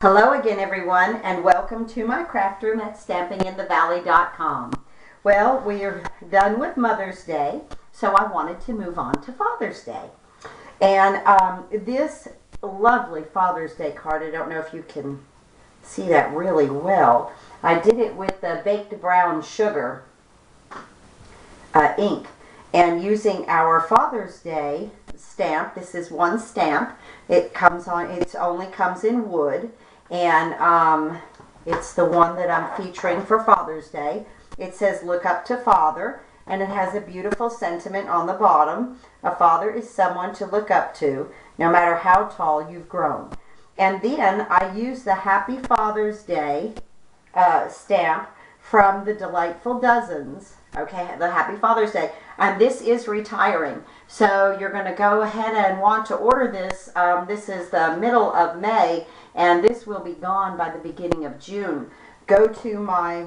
Hello again, everyone, and welcome to my craft room at stampinginthevalley.com. Well, we are done with Mother's Day, so I wanted to move on to Father's Day. And this lovely Father's Day card, I don't know if you can see that really well. I did it with the baked brown sugar ink, and using our Father's Day stamp. This is one stamp. It only comes in wood. And it's the one that I'm featuring for Father's Day. It says, "Look up to Father," and it has a beautiful sentiment on the bottom. A father is someone to look up to, no matter how tall you've grown. And then I use the Happy Father's Day stamp from the Delightful Dozens. Okay, the Happy Father's Day. And this is retiring. So you're going to go ahead and want to order this. This is the middle of May, and this will be gone by the beginning of June. Go to my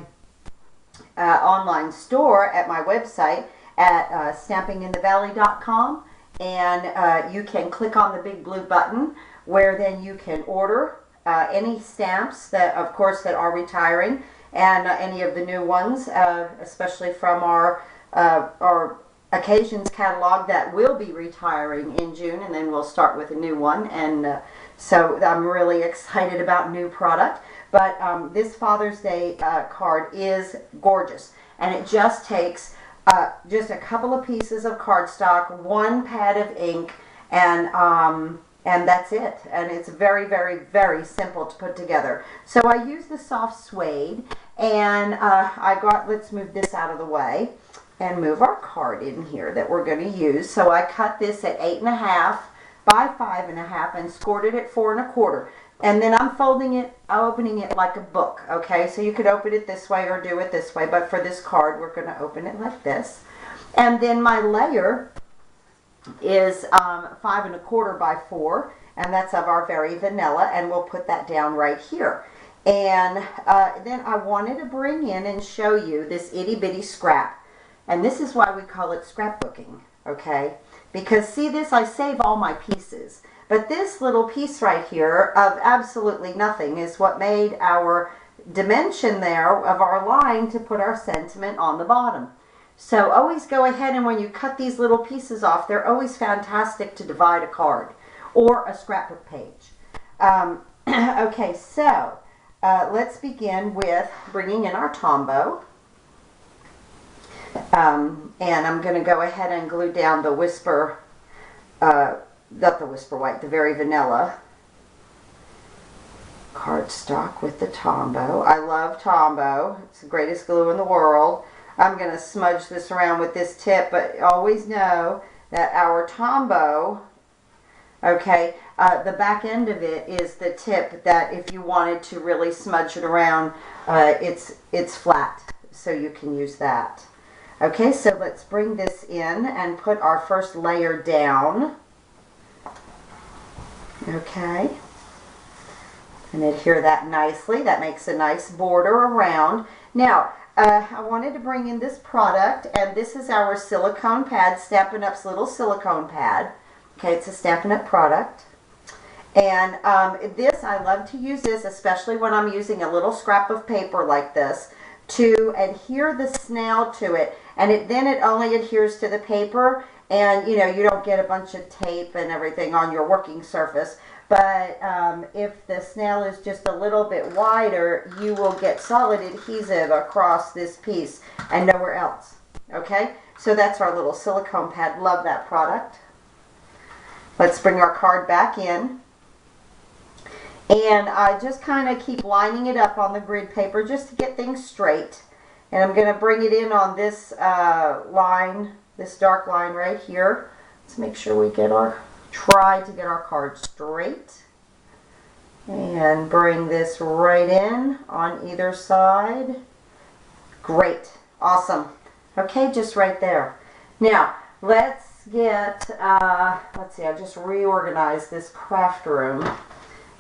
online store at my website at stampinginthevalley.com, and you can click on the big blue button where then you can order any stamps that, of course, that are retiring, and any of the new ones, especially from our occasions catalog that will be retiring in June, and then we'll start with a new one. And so I'm really excited about new product. But this Father's Day card is gorgeous, and it just takes just a couple of pieces of cardstock, one pad of ink, and that's it. And it's very, very, very simple to put together. So I use the soft suede, and let's move this out of the way and move our card in here that we're going to use. So I cut this at 8.5 by 5.5 and scored it at 4 1/4. And then I'm opening it like a book. Okay, so you could open it this way or do it this way, but for this card we're going to open it like this. And then my layer is 5 1/4 by 4, and that's of our very vanilla, and we'll put that down right here. And then I wanted to bring in and show you this itty bitty scrap, and this is why we call it scrapbooking, okay? Because see this, I save all my pieces, but this little piece right here of absolutely nothing is what made our dimension there of our line to put our sentiment on the bottom. So always go ahead, and when you cut these little pieces off, they're always fantastic to divide a card or a scrapbook page. Okay, so let's begin with bringing in our Tombow. And I'm going to go ahead and glue down the Whisper, not the Whisper White, the Very Vanilla cardstock with the Tombow. I love Tombow. It's the greatest glue in the world. I'm going to smudge this around with this tip, but always know that our Tombow, okay, the back end of it is the tip that if you wanted to really smudge it around, it's flat, so you can use that. Okay, so let's bring this in and put our first layer down. Okay, and adhere that nicely. That makes a nice border around. Now, I wanted to bring in this product, and this is our silicone pad, Stampin' Up's little silicone pad. Okay, it's a Stampin' Up product. And this, I love to use this, especially when I'm using a little scrap of paper like this, to adhere the snail to it. And then it only adheres to the paper, and you know, you don't get a bunch of tape and everything on your working surface. But if the snail is just a little bit wider, you will get solid adhesive across this piece and nowhere else. Okay, so that's our little silicone pad. Love that product. Let's bring our card back in. And I just kind of keep lining it up on the grid paper just to get things straight. And I'm going to bring it in on this line, this dark line right here. Let's make sure we try to get our card straight. And bring this right in on either side. Great. Awesome. Okay, just right there. Now, let's get, let's see, I just reorganized this craft room.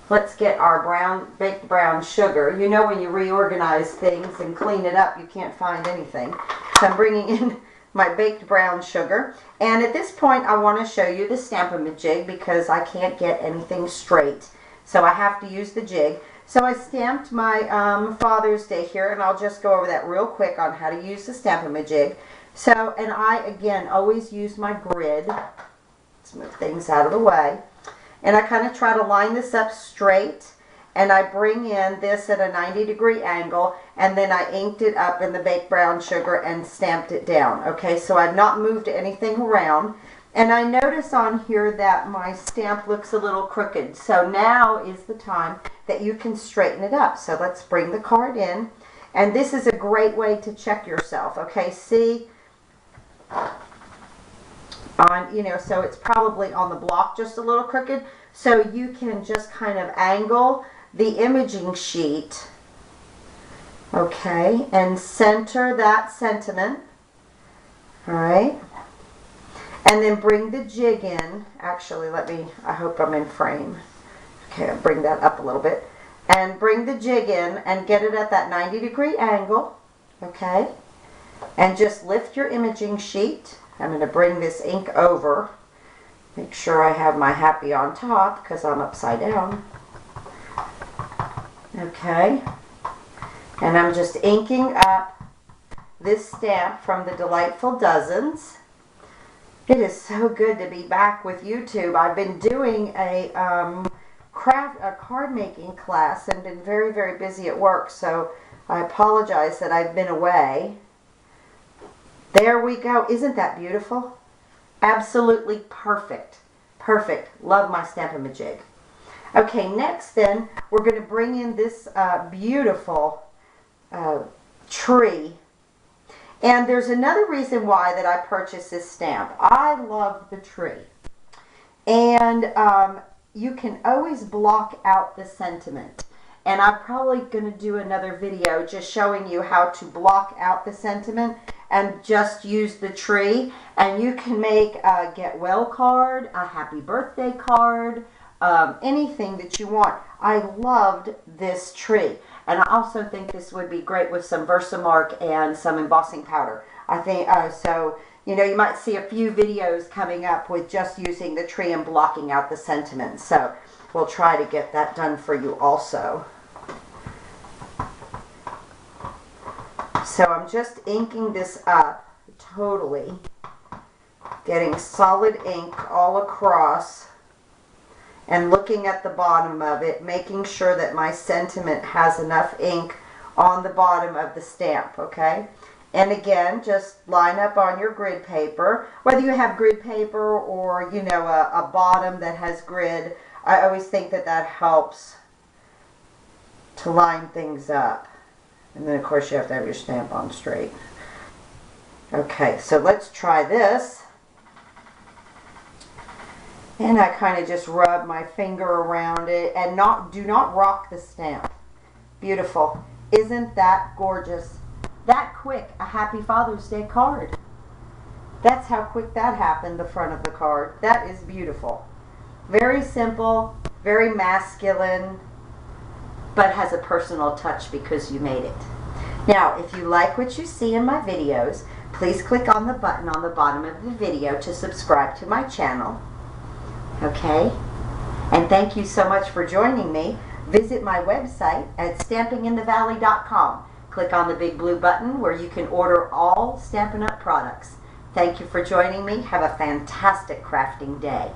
Let's get our baked brown sugar. You know, when you reorganize things and clean it up, you can't find anything. So I'm bringing in my baked brown sugar. And at this point, I want to show you the Stamp-a-ma-jig because I can't get anything straight. So I have to use the jig. So I stamped my Father's Day here, and I'll just go over that real quick on how to use the Stamp-a-ma-jig. So, and I, again, always use my grid. Let's move things out of the way. And I kind of try to line this up straight, and I bring in this at a 90-degree angle, and then I inked it up in the baked brown sugar and stamped it down. Okay, so I've not moved anything around. And I notice on here that my stamp looks a little crooked. So now is the time that you can straighten it up. So let's bring the card in. And this is a great way to check yourself. Okay, see, on, you know, so it's probably on the block just a little crooked. So you can just kind of angle the imaging sheet, okay, and center that sentiment. All right. And then bring the jig in. Actually, I hope I'm in frame. Okay, I'll bring that up a little bit. And bring the jig in and get it at that 90-degree angle. Okay. And just lift your imaging sheet. I'm going to bring this ink over. Make sure I have my happy on top because I'm upside down. Okay. And I'm just inking up this stamp from the Delightful Dozens. It is so good to be back with YouTube. I've been doing a card making class and been very, very busy at work, so I apologize that I've been away. There we go. Isn't that beautiful? Absolutely perfect. Perfect. Love my Stamp-a-ma-jig. Okay, next then, we're going to bring in this beautiful tree. And there's another reason why that I purchased this stamp. I love the tree. And you can always block out the sentiment. And I'm probably going to do another video just showing you how to block out the sentiment and just use the tree. And you can make a get well card, a happy birthday card, anything that you want. I loved this tree. And I also think this would be great with some Versamark and some embossing powder. I think, so, you know, you might see a few videos coming up with just using the tree and blocking out the sentiment. So we'll try to get that done for you also. So I'm just inking this up totally. Getting solid ink all across. And looking at the bottom of it, making sure that my sentiment has enough ink on the bottom of the stamp, okay? And again, just line up on your grid paper. Whether you have grid paper or, you know, a bottom that has grid, I always think that that helps to line things up. And then, of course, you have to have your stamp on straight. Okay, so let's try this. And I kind of just rub my finger around it and do not rock the stamp. Beautiful. Isn't that gorgeous? That quick, a Happy Father's Day card. That's how quick that happened, the front of the card. That is beautiful. Very simple, very masculine, but has a personal touch because you made it. Now, if you like what you see in my videos, please click on the button on the bottom of the video to subscribe to my channel. Okay, and thank you so much for joining me. Visit my website at stampinginthevalley.com. Click on the big blue button where you can order all Stampin' Up! Products. Thank you for joining me. Have a fantastic crafting day.